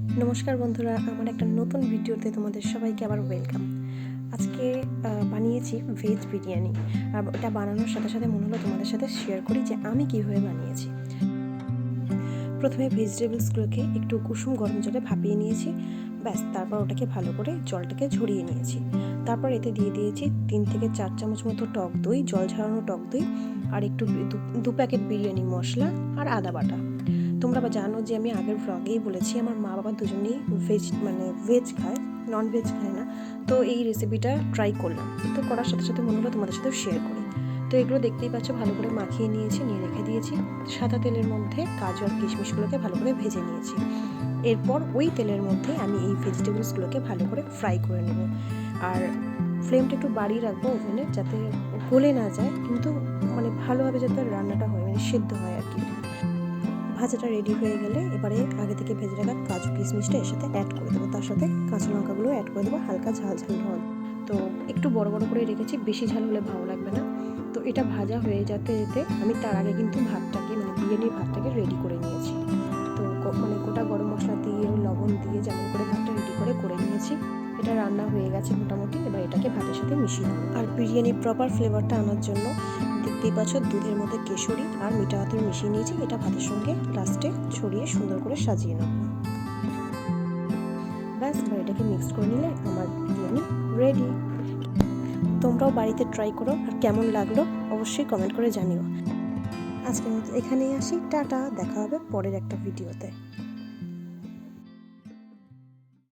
নমস্কার বন্ধুরা, আমার একটা নতুন ভিডিওতে তোমাদের সবাইকে আবার ওয়েলকাম। আজকে বানিয়েছি ভেজ বিরিয়ানি। আর এটা বানানোর সাথে সাথে মনে হলো তোমাদের সাথে শেয়ার করি যে আমি কীভাবে বানিয়েছি। প্রথমে ভেজিটেবলসগুলোকে একটু কুসুম গরম জলে ভাপিয়ে নিয়েছি, ব্যাস। তারপর ওটাকে ভালো করে জলটাকে ঝরিয়ে নিয়েছি। তারপর এতে দিয়ে দিয়েছি 3 থেকে 4 চামচ মতো টক দই, জল ঝরানো টক দই, আর একটু 2 প্যাকেট বিরিয়ানি মশলা আর আদা বাটা। তোমরা জানো যে আমি আগের ভ্লগেই বলেছি আমার মা বাবা দুজনেই ভেজ খায়, নন ভেজ খায় না। তো এই রেসিপিটা ট্রাই করলাম, তো করার সাথে সাথে মনে হলো তোমাদের সাথেও শেয়ার করি। তো এগুলো দেখতেই পাচ্ছ, ভালো করে মাখিয়ে নিয়েছি, নিয়ে রেখে দিয়েছি। সাদা তেলের মধ্যে কাজু আর কিশমিশগুলোকে ভালো করে ভেজে নিয়েছি। এরপর ওই তেলের মধ্যে আমি এই ভেজিটেবলসগুলোকে ভালো করে ফ্রাই করে নেব। আর ফ্লেমটা একটু বাড়িয়ে রাখবো ওভেনে, যাতে গলে না যায়, কিন্তু ভালোভাবে যাতে রান্নাটা হয়, সেদ্ধ হয় আর কি। ভাজাটা রেডি হয়ে গেলে এবারে আগে থেকে ভেজে রাখা কাজু কিশমিশটা এর সাথে অ্যাড করে দেবো। তার সাথে কাঁচা লঙ্কাগুলো অ্যাড করে দেবো, হালকা ঝাল ঝাল হয়। তো একটু বড় বড় করে রেখেছি, বেশি ঝাল হলে ভালো লাগবে না। তো এটা ভাজা হয়ে যেতে আমি তার আগে কিন্তু ভাতটাকে বিরিয়ানির ভাতটাকে রেডি করে নিয়েছি। তো গোটা গরম মশলা দিয়ে লবণ দিয়ে যেমন করে ভাতটা রেডি করে নিয়েছি। এটা রান্না হয়ে গেছে মোটামুটি। এবার এটাকে ভাতের সাথে মিশিয়ে দেবো। আর বিরিয়ানির প্রপার ফ্লেভারটা আনার জন্য দেখতেই পাচ্ছ, দুধের মধ্যে কেশরি আর মিঠা আতর মিশিয়ে নিয়েছি। এটা ভাতের সঙ্গে লাস্টে ছড়িয়ে সুন্দর করে সাজিয়ে নেব। ব্যাস, এবার এটাকে মিক্স করে নিলে আমার বিরিয়ানি রেডি। তোমরাও বাড়িতে ট্রাই করো, আর কেমন লাগলো অবশ্যই কমেন্ট করে জানিও। আজকের মতো এখানেই আসি, টাটা। দেখা হবে পরের একটা ভিডিওতে।